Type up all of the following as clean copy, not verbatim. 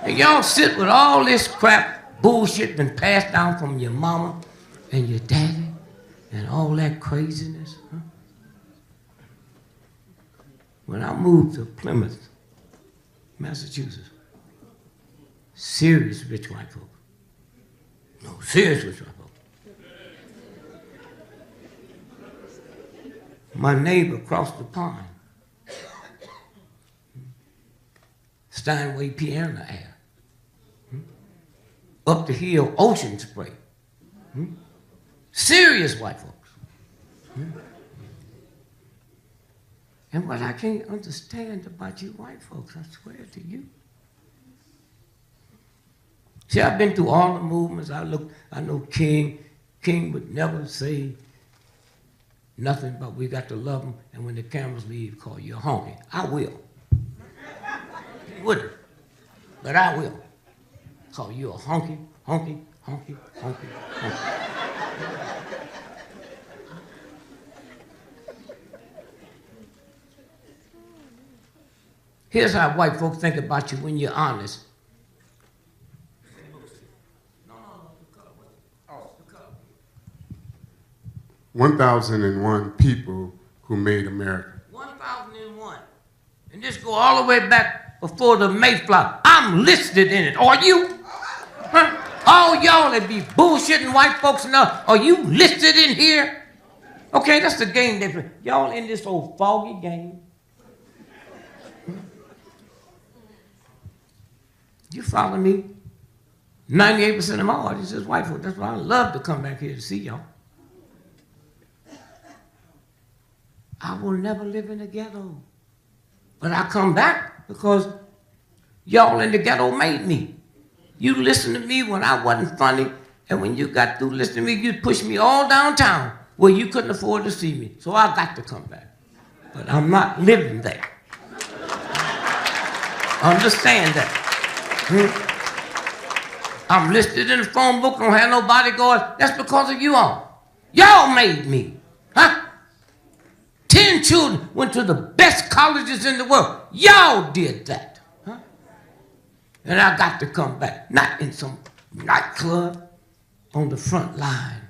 And y'all sit with all this crap, bullshit been passed down from your mama and your daddy and all that craziness. Huh? When I moved to Plymouth, Massachusetts, serious rich white folk. No, serious rich white folk. My neighbor across the pond, Steinway Piano Air. Up the hill, Ocean Spray. Serious white folks. And what I can't understand about you white folks, I swear to you. See, I've been through all the movements. I know King would never say nothing but we got to love him, and when the cameras leave, call you a honky. I will. He wouldn't, but I will. Call you a honky, honky, honky, honky, honky. Here's how white folks think about you when you're honest. 1,001 people who made America. 1,001. And this go all the way back before the Mayflower. I'm listed in it. Are you? Huh? All y'all that be bullshitting white folks and all, are you listed in here? Okay, that's the game they play. Y'all in this old foggy game. You follow me? 98% of my audience is white folks. That's why I love to come back here to see y'all. I will never live in the ghetto. But I come back because y'all in the ghetto made me. You listened to me when I wasn't funny, and when you got through listening to me, you pushed me all downtown where you couldn't afford to see me. So I got to come back. But I'm not living there. Understand that. I'm listed in the phone book, don't have no bodyguard. That's because of you all. Y'all made me. Huh? 10 children went to the best colleges in the world. Y'all did that. Huh? And I got to come back, not in some nightclub, on the front line.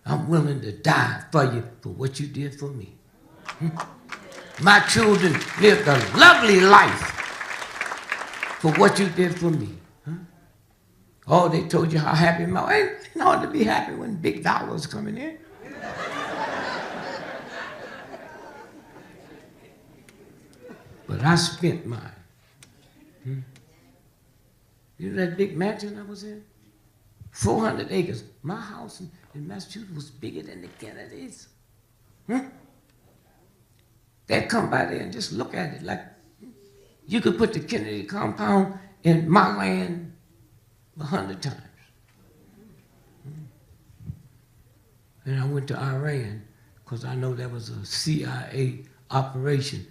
I'm willing to die for you for what you did for me. My children lived a lovely life for what you did for me. Huh? Oh, they told you how happy my ain't hard to be happy when big dollars coming in. But I spent mine. You know that big mansion I was in? 400 acres. My house in Massachusetts was bigger than the Kennedys. They'd come by there and just look at it like you could put the Kennedy compound in my land 100 times. And I went to Iran because I know that was a CIA operation.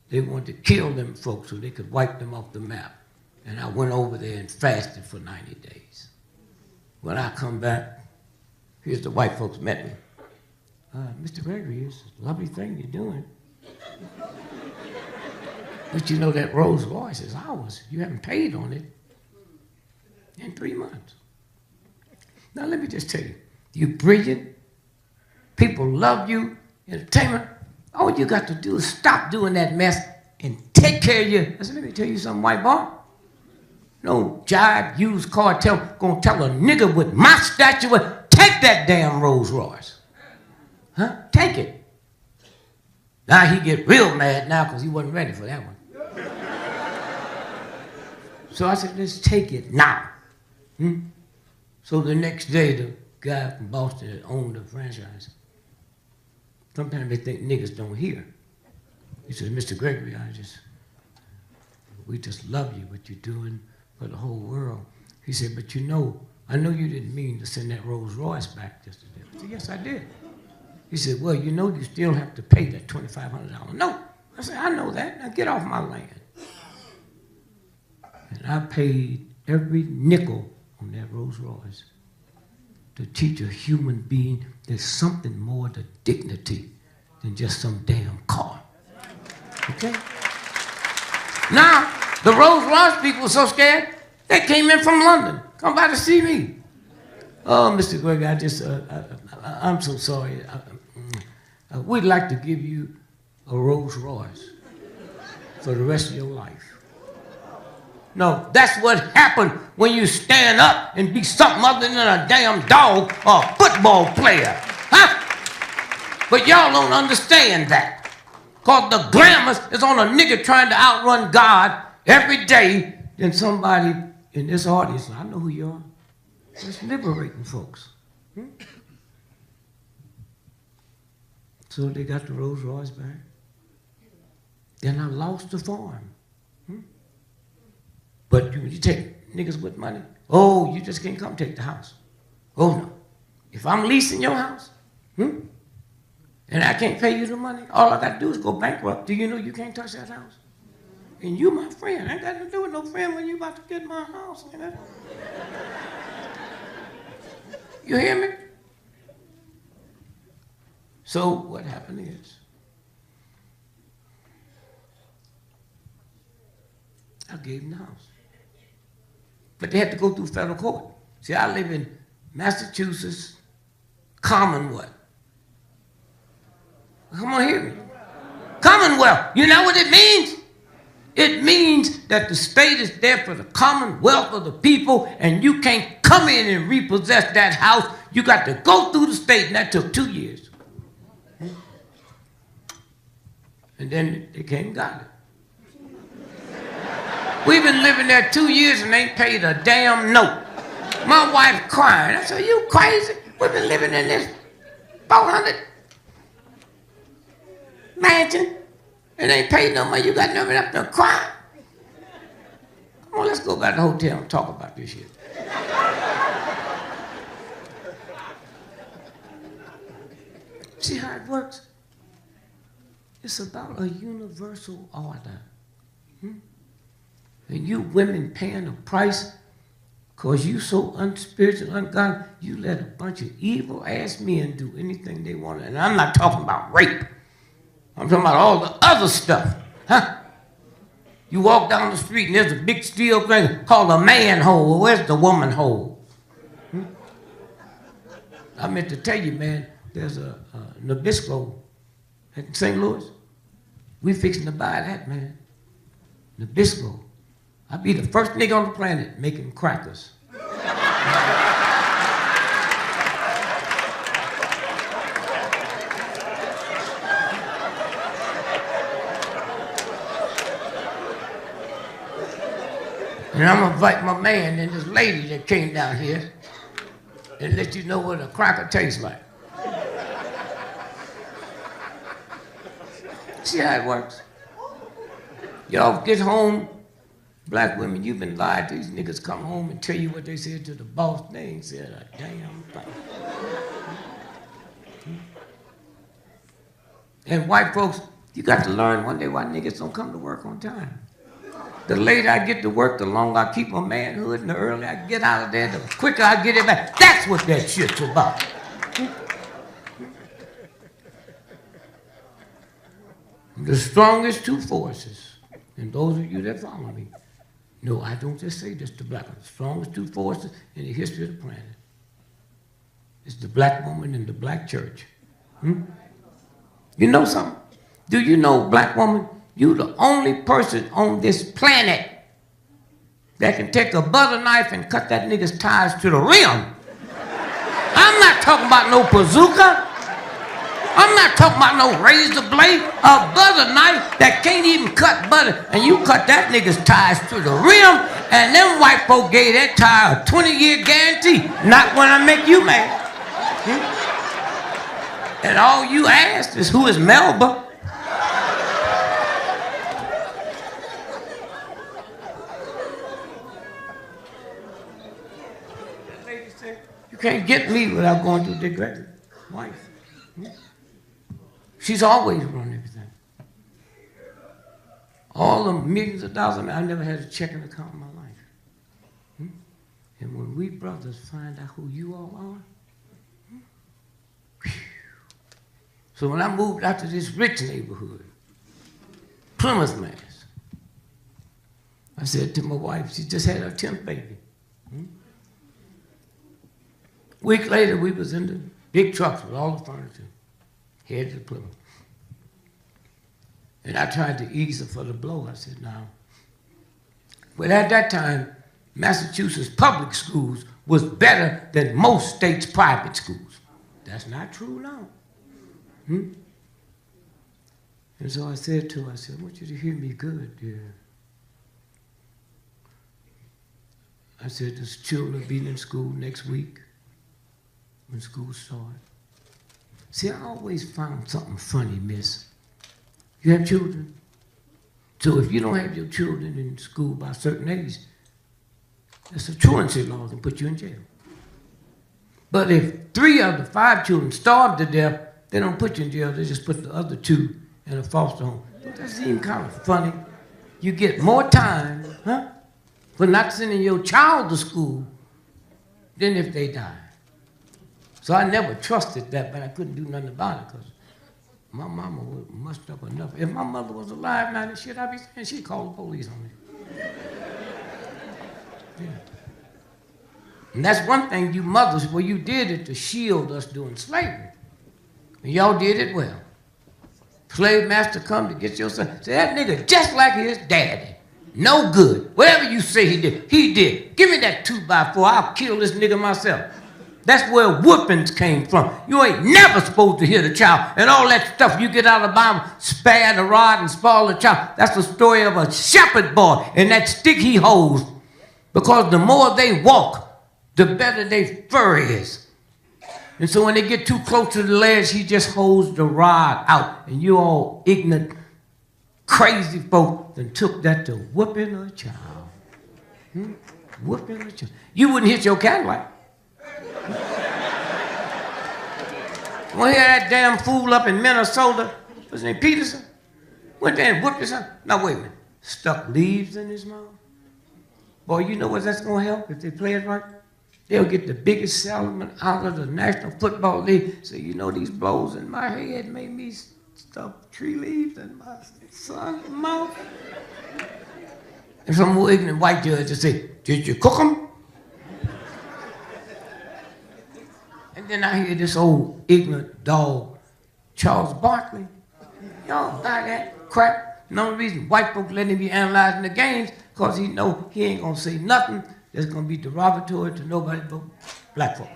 They wanted to kill them folks so they could wipe them off the map. And I went over there and fasted for 90 days. When I come back, here's the white folks met me. Mr. Gregory, it's a lovely thing you're doing. But you know that Rolls Royce is ours. You haven't paid on it in 3 months. Now let me just tell you, you're brilliant. People love you. Entertainment. All you got to do is stop doing that mess and take care of you. I said, let me tell you something, white boy. No jive, used cartel gonna tell a nigga with my stature, take that damn Rolls Royce. Huh? Take it. Now he get real mad now because he wasn't ready for that one. So I said, let's take it now. So the next day, the guy from Boston that owned the franchise, sometimes they think niggas don't hear. He said, Mr. Gregory, we just love you, what you're doing for the whole world. He said, but you know, I know you didn't mean to send that Rolls Royce back just today. I said, yes, I did. He said, well, you know you still have to pay that $2,500 note. I said, I know that. Now get off my land. And I paid every nickel on that Rolls Royce to teach a human being there's something more to dignity than just some damn car. Okay? Now, The Rolls Royce people were so scared, they came in from London, come by to see me. Oh, Mr. Gregory, I'm so sorry. We'd like to give you a Rolls Royce for the rest of your life. No, that's what happened when you stand up and be something other than a damn dog or a football player. Huh? But y'all don't understand that. Because the glamour is on a nigga trying to outrun God every day. Then somebody in this audience, I know who you are, it's liberating folks. So they got the Rolls Royce back. Then I lost the farm. But you take niggas with money, oh, you just can't come take the house. Oh, no. If I'm leasing your house, and I can't pay you the money, all I got to do is go bankrupt. Do you know you can't touch that house? And you my friend. I ain't got to do with no friend when you about to get my house. Man. You hear me? So what happened is, I gave them the house. But they had to go through federal court. See, I live in Massachusetts, Commonwealth. Come on, hear me. Commonwealth. You know what it means? It means that the state is there for the commonwealth of the people, and you can't come in and repossess that house. You got to go through the state, and that took 2 years. And then they came and got it. We've been living there 2 years and ain't paid a damn note. My wife crying. I said, are you crazy? We've been living in this 400 mansion and ain't paid no money. You got nothing up there crying. Come on, let's go back to the hotel and talk about this shit. See how it works? It's about a universal order. And you women paying a price because you so unspiritual, ungodly, you let a bunch of evil-ass men do anything they want. And I'm not talking about rape. I'm talking about all the other stuff. Huh? You walk down the street and there's a big steel thing called a manhole. Well, where's the woman hole? I meant to tell you, man, there's a Nabisco in St. Louis. We fixing to buy that, man. Nabisco. I'll be the first nigga on the planet making crackers. And I'm gonna invite my man and this lady that came down here and let you know what a cracker tastes like. See how it works? Y'all get home, black women, you've been lied to. These niggas come home and tell you what they said to the boss. They ain't said a damn thing. And white folks, you got to learn one day why niggas don't come to work on time. The later I get to work, the longer I keep my manhood, and the earlier I get out of there, the quicker I get it back. That's what that shit's about. The strongest two forces, and those of you that follow me, no, I don't just say this to black women. The strongest two forces in the history of the planet is the black woman and the black church. You know something? Do you know, black woman, you the only person on this planet that can take a butter knife and cut that nigga's ties to the rim. I'm not talking about no bazooka. I'm not talking about no razor blade. A butter knife that can't even cut butter, and you cut that nigga's ties to the rim, and them white folk gave that tie a 20-year guarantee. Not when I make you mad. And all you asked is, who is Melba? That lady said, you can't get me without going through Dick Gregory's wife. She's always run everything. All the millions of dollars, I never had a checking account in my life. And when we brothers find out who you all are, so when I moved out to this rich neighborhood, Plymouth, Mass, I said to my wife, she just had her 10th baby. Week later, we was in the big trucks with all the furniture, headed to Plymouth. And I tried to ease her for the blow. I said, no. But at that time, Massachusetts public schools was better than most states' private schools. That's not true now. And so I said to her, I said, I want you to hear me good, dear. I said, the children will be in school next week when school starts. See, I always found something funny, miss. You have children? So if you don't have your children in school by a certain age, that's a truancy law and put you in jail. But if 3 of the 5 children starve to death, they don't put you in jail, they just put the other 2 in a foster home. Don't that seem kind of funny? You get more time, for not sending your child to school than if they die. So I never trusted that, but I couldn't do nothing about it because my mama was messed up enough. If my mother was alive now, shit, I'd be saying she'd call the police on me. Yeah. And that's one thing you mothers, well, you did it to shield us during slavery. And y'all did it well. Slave master come to get your son. Say, that nigga just like his daddy. No good. Whatever you say he did, he did. Give me that 2x4. I'll kill this nigga myself. That's where whoopings came from. You ain't never supposed to hit a child. And all that stuff you get out of the Bible, spare the rod and spoil the child. That's the story of a shepherd boy and that stick he holds. Because the more they walk, the better their fur is. And so when they get too close to the ledge, he just holds the rod out. And you all ignorant, crazy folk then took that to whooping a child. Whooping a child. You wouldn't hit your Cadillac. Want to hear that damn fool up in Minnesota? What's his name? Peterson? Went there and whooped his son. Now wait a minute. Stuck leaves in his mouth? Boy, you know what that's going to help if they play it right? They'll get the biggest settlement out of the National Football League. So you know these blows in my head made me stuff tree leaves in my son's mouth. And some more ignorant white judge will say, did you cook them? And then I hear this old ignorant dog, Charles Barkley. Y'all buy that crap. And the only reason white folks let him be analyzing the games because he know he ain't going to say nothing that's going to be derogatory to nobody but black folks.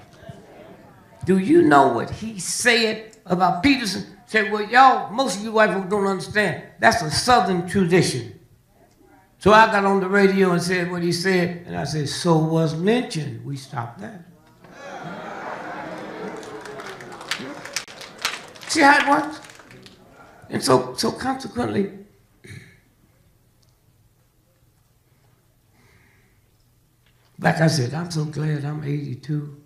Do you know what he said about Peterson? Said, well, y'all, most of you white folks don't understand. That's a Southern tradition. So I got on the radio and said what he said, and I said, so was lynching. We stopped that. See how it works? And so consequently, like I said, I'm so glad I'm 82.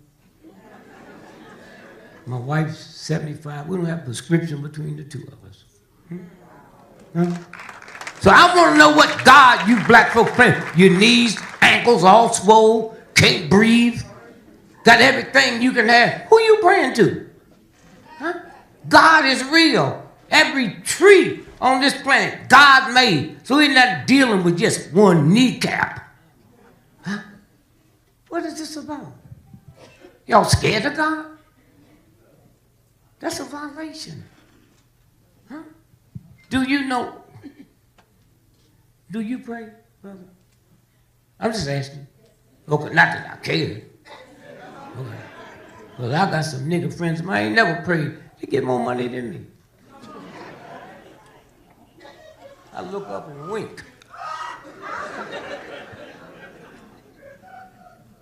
My wife's 75. We don't have a prescription between the two of us. So I want to know what God you black folks praying. Your knees, ankles all swole, can't breathe, got everything you can have. Who you praying to? God is real. Every tree on this planet, God made. So he's not dealing with just one kneecap. What is this about? Y'all scared of God? That's a violation. Do you know? Do you pray, brother? I'm just asking. Okay, not that I care. Okay. Well, I got some nigga friends of mine ain't never prayed. They get more money than me. I look up and wink.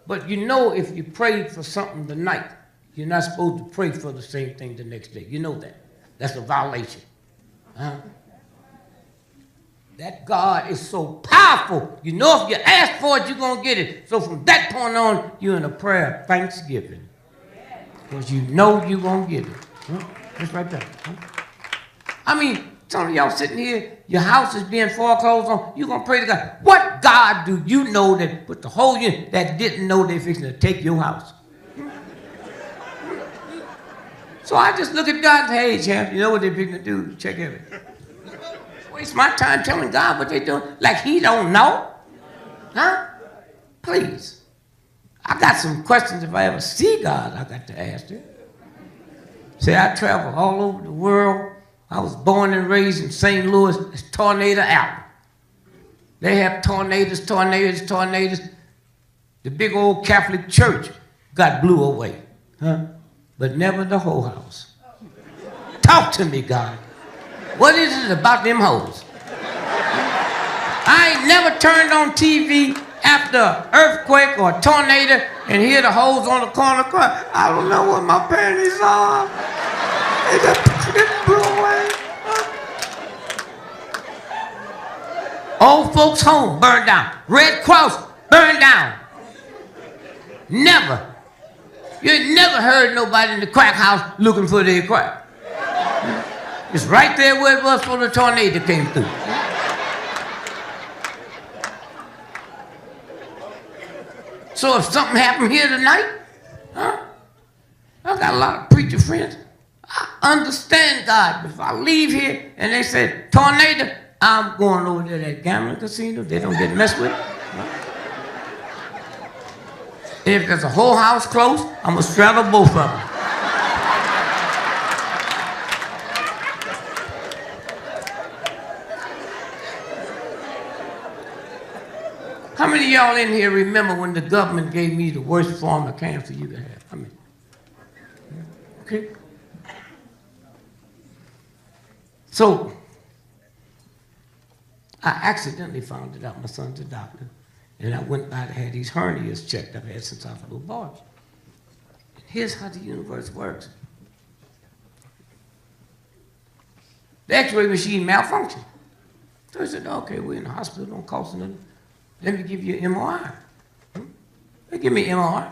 But you know if you prayed for something tonight, you're not supposed to pray for the same thing the next day. You know that. That's a violation. That God is so powerful. You know if you ask for it, you're going to get it. So from that point on, you're in a prayer of thanksgiving. Because you know you're going to get it. That's right there. I mean, some of y'all sitting here, your house is being foreclosed on, you're going to pray to God. What God do you know that put the whole unit that didn't know they're fixing to take your house? So I just look at God and say, hey, champ, you know what they're fixing to do? Check everything. Waste my time telling God what they're doing like he don't know. Huh? Please. I got some questions if I ever see God I got to ask him. See, I travel all over the world. I was born and raised in St. Louis. It's Tornado Alley. They have tornadoes. The big old Catholic church got blew away. Huh? But never the whole house. Talk to me, God. What is it about them hoes? I ain't never turned on TV after an earthquake or a tornado and hear the hoes on the corner cry. I don't know what my panties are. They just blew away. Old folks' home burned down. Red Cross burned down. Never. You ain't never heard nobody in the crack house looking for their crack. It's right there where it was before the tornado came through. So if something happened here tonight, huh? I got a lot of preacher friends. I understand God. If I leave here and they say tornado, I'm going over to that gambling casino. They don't get messed with. If there's a whole house close, I'm going to straddle both of them. How many of y'all in here remember when the government gave me the worst form of cancer you could have? I mean, okay. So, I accidentally found it out. My son's a doctor. And I went by to have these hernias checked I've had since I was a little boy. And here's how the universe works. The x-ray machine malfunctioned. So I said, okay, we're in the hospital, don't cost nothing. Let me give you an MRI. They give me an MRI.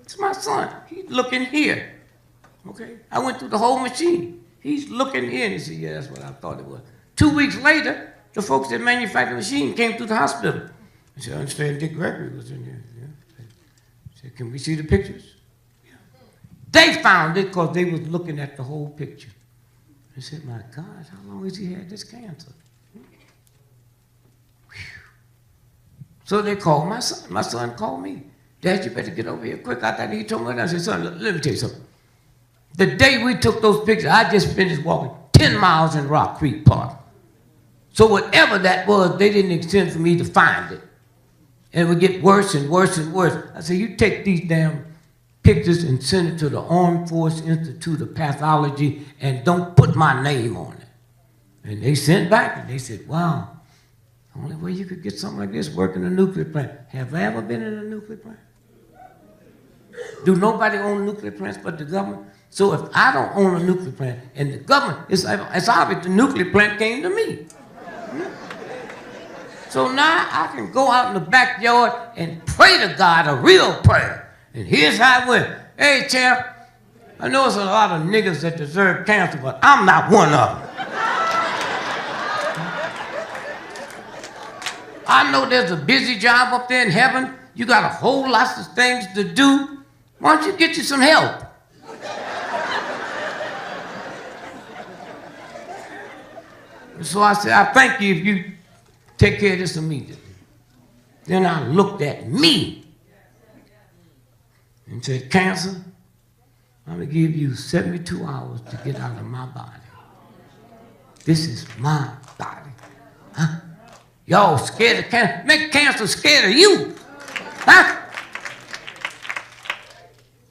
It's my son. He's looking here. Okay? I went through the whole machine. He's looking in. He said, yeah, that's what I thought it was. 2 weeks later, the folks that manufactured the machine came through the hospital. I said, I understand Dick Gregory was in here. Yeah. I said, can we see the pictures? Yeah. They found it because they was looking at the whole picture. I said, my God, how long has he had this cancer? So they called my son. My son called me. Dad, you better get over here quick. I thought he told me. I said, son, let me tell you something. The day we took those pictures, I just finished walking 10 miles in Rock Creek Park. So whatever that was, they didn't intend for me to find it. And it would get worse and worse and worse. I said, you take these damn pictures and send it to the Armed Force Institute of Pathology and don't put my name on it. And they sent back and they said, wow. The only way you could get something like this, work in a nuclear plant. Have I ever been in a nuclear plant? Do nobody own nuclear plants but the government? So if I don't own a nuclear plant and the government, it's obvious the nuclear plant came to me. So now I can go out in the backyard and pray to God a real prayer. And here's how it went. Hey, champ, I know there's a lot of niggas that deserve cancer, but I'm not one of them. I know there's a busy job up there in heaven. You got a whole lot of things to do. Why don't you get you some help? So I said, I thank you if you take care of this immediately. Then I looked at me and said, cancer, I'm going to give you 72 hours to get out of my body. This is my body. Huh? Y'all scared of cancer. Make cancer scared of you. Huh?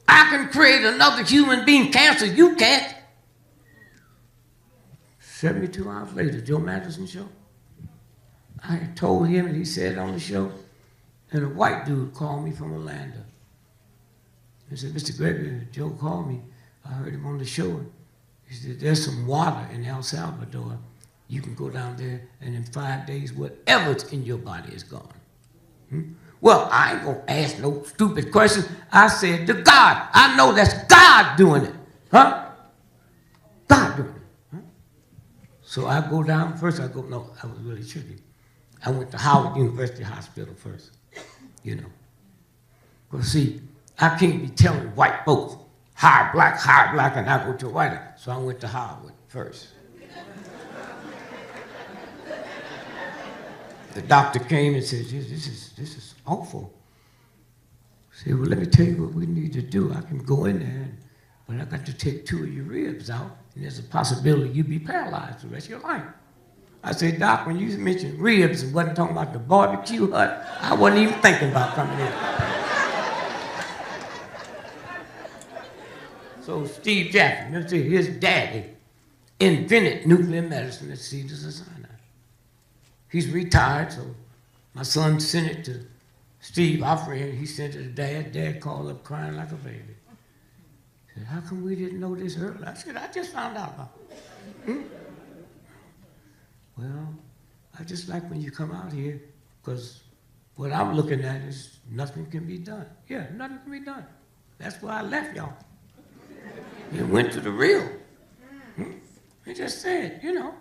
I can create another human being. Cancer, you can't. 72 hours later, Joe Madison show. I told him, and he said on the show, and a white dude called me from Orlando. He said, Mr. Gregory, Joe called me. I heard him on the show. He said, there's some water in El Salvador. You can go down there, and in 5 days, whatever's in your body is gone. Well, I ain't going to ask no stupid questions. I said to God. I know that's God doing it. Huh? God doing it. Huh? So I go down first. I was really tricky. I went to Howard University Hospital first, you know. Because, see, I can't be telling white folks, hire black, and I go to a white house. So I went to Howard first. The doctor came and said, this is awful. I said, well, let me tell you what we need to do. I can go in there, but I got to take 2 of your ribs out, and there's a possibility you'll be paralyzed the rest of your life. I said, Doc, when you mentioned ribs and wasn't talking about the barbecue hut, I wasn't even thinking about coming in. So Steve Jackson, his daddy, invented nuclear medicine at Cedars-Sinai. He's retired, so my son sent it to Steve, our friend. He sent it to Dad. Dad called up crying like a baby. He said, how come we didn't know this earlier? I said, I just found out about it. Well, I just like when you come out here, because what I'm looking at is nothing can be done. Yeah, nothing can be done. That's why I left y'all. It went to the real. He just said, you know,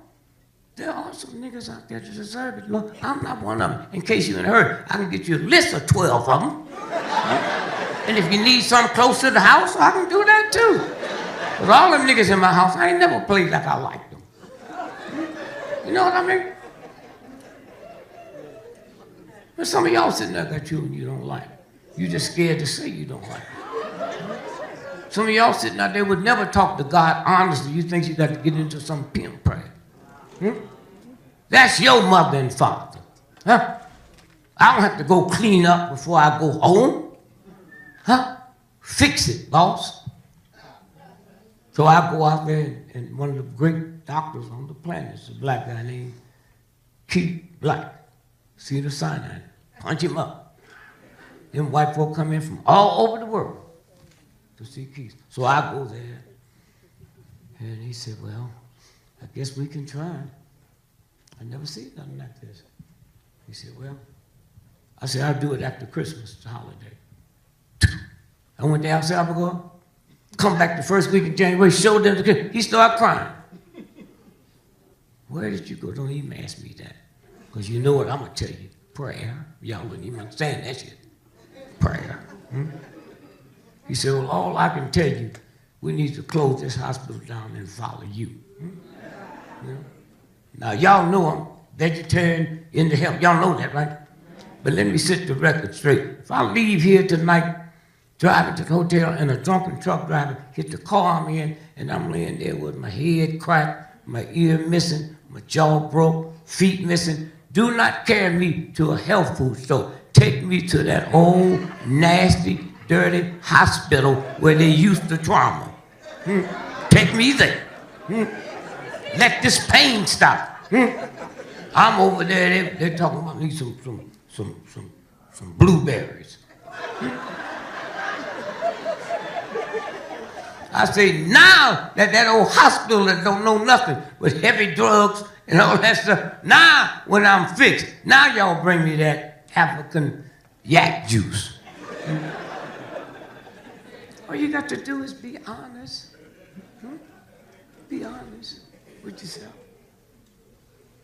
there are some niggas out there that deserve it. Look, I'm not one of them. In case you ain't heard, I can get you a list of 12 of them. And if you need something close to the house, I can do that too. But all them niggas in my house, I ain't never played like I liked them. You know what I mean? But some of y'all sitting there got you and you don't like. You just scared to say you don't like it. Some of y'all sitting out there would never talk to God honestly. You think you got to get into some pimp prayer. That's your mother and father. Huh? I don't have to go clean up before I go home. Huh? Fix it, boss. So I go out there and one of the great doctors on the planet is a black guy named Keith Black. Cedars-Sinai. Punch him up. Them white folk come in from all over the world to see Keith. So I go there, and he said, well, I guess we can try. I never seen nothing like this. He said, well, I said, I'll do it after Christmas, the holiday. I went to El Salvador, come back the first week of January, showed them the kid. He started crying. Where did you go? Don't even ask me that. Because you know what I'm going to tell you. Prayer. Y'all wouldn't even understand that shit. Prayer. He said, well, all I can tell you, we need to close this hospital down and follow you. You know? Now, y'all know I'm vegetarian into health. Y'all know that, right? But let me set the record straight. If I leave here tonight, driving to the hotel, and a drunken truck driver hit the car I'm in, and I'm laying there with my head cracked, my ear missing, my jaw broke, feet missing, do not carry me to a health food store. Take me to that old, nasty, dirty hospital where they used the trauma. Take me there. Let this pain stop. I'm over there, they're talking about me some blueberries. I say, now that old hospital that don't know nothing but heavy drugs and all that stuff, now when I'm fixed, now y'all bring me that African yak juice. All you got to do is be honest. Be honest with yourself.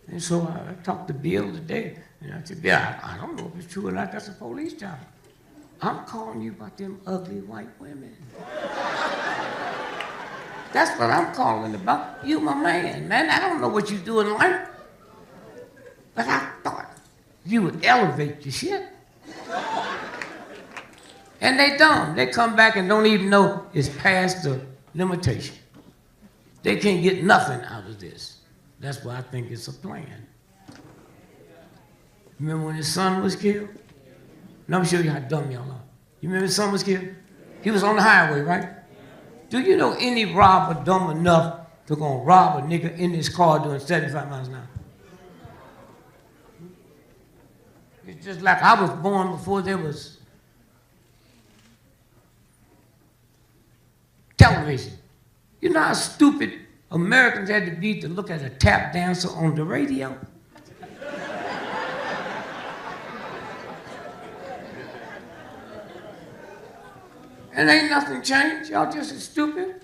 And so I talked to Bill today, and I said, Bill, I don't know if it's true or not, that's a police job. I'm calling you about them ugly white women. That's what I'm calling about. You my man. I don't know what you do in life, but I thought you would elevate your shit. And they don't. They come back and don't even know it's past the limitation. They can't get nothing out of this. That's why I think it's a plan. Remember when his son was killed? Let me show you how dumb y'all are. You remember his son was killed? He was on the highway, right? Do you know any robber dumb enough to go rob a nigga in his car doing 75 miles an hour? It's just like I was born before there was television. You know how stupid Americans had to be to look at a tap dancer on the radio? And ain't nothing changed. Y'all just as stupid.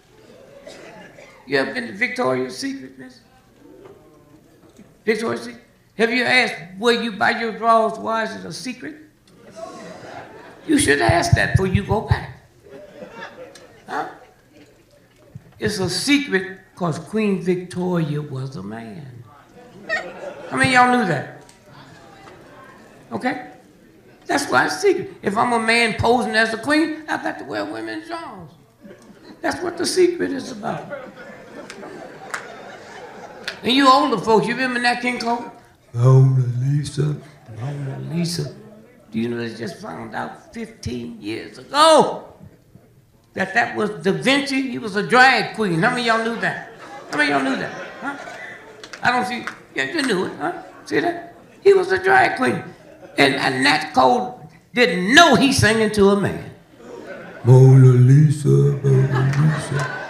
You ever been to Victoria's Secret, miss? Victoria's Secret? Have you asked where you buy your drawers? Why is it a secret? You should ask that before you go back. Huh? It's a secret because Queen Victoria was a man. How many of y'all knew that? Okay? That's why it's secret. If I'm a man posing as a queen, I've got to wear women's drawers. That's what the secret is about. And you older folks, you remember Nat King Cole? Mona Lisa. Mona Lisa. Do you know they just found out 15 years ago that was Da Vinci? He was a drag queen. How many of y'all knew that? How many of y'all knew that? Huh? I don't see. Yeah, you knew it, huh? See that? He was a drag queen. And Nat Cole didn't know he sang to a man. Mona Lisa, Mona Lisa.